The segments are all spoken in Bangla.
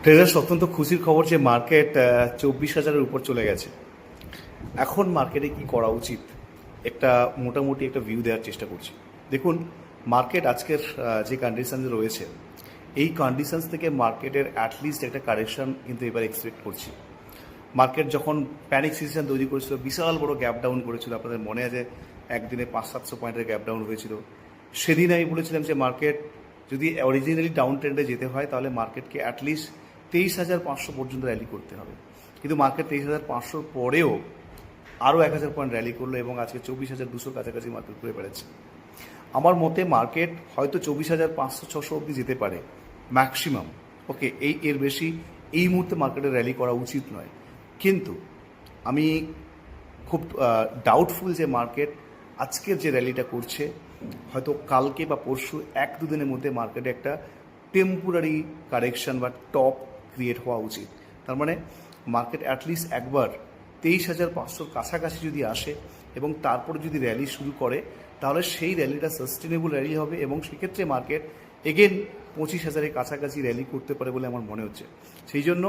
ট্রেডার্স অত্যন্ত খুশির খবর যে মার্কেট 24,000-এর উপর চলে গেছে। এখন মার্কেটে কি করা উচিত একটা মোটামুটি একটা ভিউ দেওয়ার চেষ্টা করছি। দেখুন, মার্কেট আজকের যে কন্ডিশনস রয়েছে, এই কন্ডিশনস থেকে মার্কেটের অ্যাটলিস্ট একটা কারেকশন কিন্তু এবার এক্সপেক্ট করছি। মার্কেট যখন প্যানিক সিচুয়েশন তৈরি করেছিল, বিশাল বড় গ্যাপ ডাউন করেছিল, আপনাদের মনে আছে একদিনে 500-700 পয়েন্টের গ্যাপ ডাউন হয়েছিল। সেদিন আমি বলেছিলাম যে মার্কেট যদি অরিজিনালি ডাউন ট্রেন্ডে যেতে হয় তাহলে মার্কেটকে অ্যাটলিস্ট 23,500 পর্যন্ত র্যালি করতে হবে। কিন্তু মার্কেট 23,500 পরেও আরও 1,000 পয়েন্ট র্যালি করলো এবং আজকে 24,200 কাছাকাছি মার্কেট করে বেড়াচ্ছে। আমার মতে মার্কেট হয়তো 24,500-600 অবধি যেতে পারে ম্যাক্সিমাম। ওকে, এর বেশি এই মুহূর্তে মার্কেটে র্যালি করা উচিত নয়। কিন্তু আমি খুব ডাউটফুল যে মার্কেট আজকের যে র্যালিটা করছে হয়তো কালকে বা পরশু 1-2 দিনের মধ্যে মার্কেটে একটা টেম্পোরারি কারেকশন বা টপ ক্রিয়েট হওয়া উচিত। তার মানে মার্কেট অ্যাটলিস্ট একবার 23,500 কাছাকাছি যদি আসে এবং তারপর যদি র্যালি শুরু করে তাহলে সেই র্যালিটা সাস্টেনেবল র্যালি হবে এবং সেক্ষেত্রে মার্কেট এগেন 25,000-এর কাছাকাছি র্যালি করতে পারে বলে আমার মনে হচ্ছে। সেই জন্য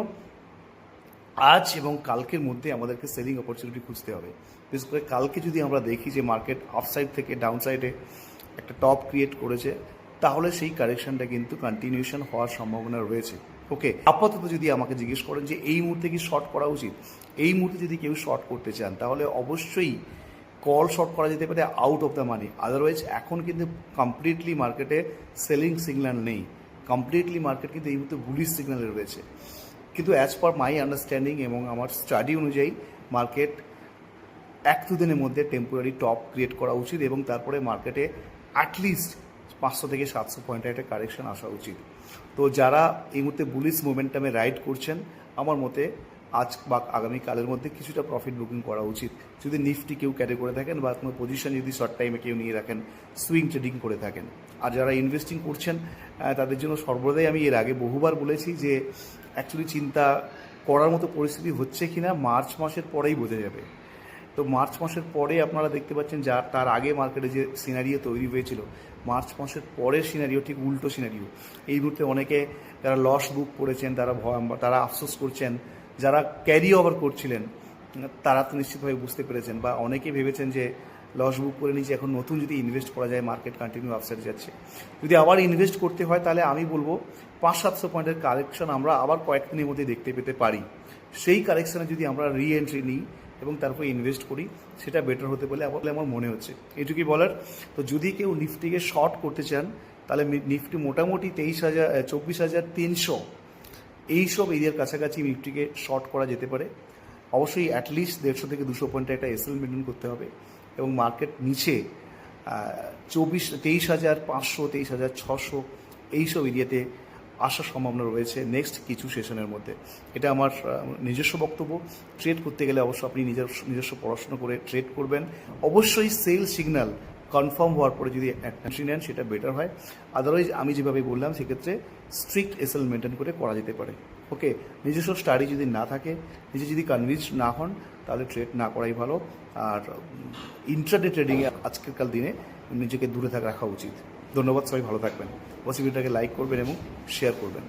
আজ এবং কালকের মধ্যে আমাদেরকে সেলিং অপরচুনিটি খুঁজতে হবে। বিশেষ করে কালকে যদি আমরা দেখি যে মার্কেট আপসাইড থেকে ডাউন সাইডে একটা টপ ক্রিয়েট করেছে তাহলে সেই কারেকশনটা কিন্তু কন্টিনিউশন হওয়ার সম্ভাবনা রয়েছে। ওকে, আপাতত যদি আমাকে জিজ্ঞেস করেন যে এই মুহূর্তে কি শর্ট করা উচিত, এই মুহূর্তে যদি কেউ শর্ট করতে চান তাহলে অবশ্যই কল শর্ট করা যেতে পারে out of the money. Otherwise এখন কিন্তু কমপ্লিটলি মার্কেটে সেলিং সিগন্যাল নেই, কমপ্লিটলি মার্কেট কিন্তু এই মুহূর্তে বুলিশ সিগন্যালে রয়েছে। কিন্তু অ্যাজ পার মাই আন্ডারস্ট্যান্ডিং এবং আমার স্টাডি অনুযায়ী মার্কেট 1-2 দিনের মধ্যে টেম্পোরারি টপ ক্রিয়েট করা উচিত এবং তারপরে মার্কেটে অ্যাটলিস্ট 500-700 পয়েন্টের একটা কারেকশন আসা উচিত। তো যারা এই মুহূর্তে বুলিশ মোমেন্টামে রাইড করছেন আমার মতে আজ বা আগামীকালের মধ্যে কিছুটা প্রফিট বুকিং করা উচিত। যদি নিফটি কেউ ক্যারি করে থাকেন বা কোনো পজিশন যদি শর্ট টাইমে কেউ নিয়ে রাখেন, সুইং ট্রেডিং করে থাকেন। আর যারা ইনভেস্টিং করছেন তাদের জন্য সর্বদাই আমি এর আগে বহুবার বলেছি যে অ্যাকচুয়ালি চিন্তা করার মতো পরিস্থিতি হচ্ছে কিনা মার্চ মাসের পরেই বোঝা যাবে। তো মার্চ মাসের পরে আপনারা দেখতে পাচ্ছেন যা তার আগে মার্কেটে যে সিনারিও তৈরি হয়েছিল, মার্চ মাসের পরের সিনারিও ঠিক উল্টো সিনারিও। এই মুহূর্তে অনেকে যারা লস বুক করেছেন তারা আফসোস করছেন, যারা ক্যারি ওভার করছিলেন তারা তো নিশ্চিতভাবে বুঝতে পেরেছেন বা অনেকে ভেবেছেন যে লস বুক করে নিয়েছে, এখন নতুন যদি ইনভেস্ট করা যায় মার্কেট কন্টিনিউ আপসাইড যাচ্ছে। যদি আবার ইনভেস্ট করতে হয় তাহলে আমি বলবো 500-700 পয়েন্টের কারেকশন আমরা আবার কয়েকদিনের মধ্যে দেখতে পেতে পারি। সেই কারেকশানে যদি আমরা রি এন্ট্রি নিই এবং তারপর ইনভেস্ট করি সেটা বেটার হতে বলে আমার মনে হচ্ছে। এটুকুই বলার। তো যদি কেউ নিফটিকে শর্ট করতে চান তাহলে নিফটি মোটামুটি 24,300 এইসব এরিয়ার কাছাকাছি নিফটিকে শর্ট করা যেতে পারে। অবশ্যই অ্যাটলিস্ট 150-200 পয়েন্টের একটা এসএল মেনটেন করতে হবে এবং মার্কেট নিচে 23,500 23,600 এইসব এরিয়াতে আসার সম্ভাবনা রয়েছে নেক্সট কিছু সেশনের মধ্যে। এটা আমার নিজস্ব বক্তব্য। ট্রেড করতে গেলে অবশ্যই আপনি নিজস্ব পড়াশোনা করে ট্রেড করবেন। অবশ্যই সেল সিগন্যাল কনফার্ম হওয়ার পরে যদি এন্ট্রি নেন সেটা বেটার হয়। আদারওয়াইজ আমি যেভাবে বললাম সেক্ষেত্রে স্ট্রিক্ট এসএল মেনটেন করে করা যেতে পারে। ওকে, নিজস্ব স্টাডি যদি না থাকে, নিজে যদি কনভিন্সড না হন তাহলে ট্রেড না করাই ভালো। আর ইন্ট্রাডে ট্রেডিংয়ে আজকেরকার দিনে নিজেকে দূরে রাখা উচিত। ধন্যবাদ, সবাই ভালো থাকবেন। পসিবিলিটাকে লাইক করবেন এবং শেয়ার করবেন।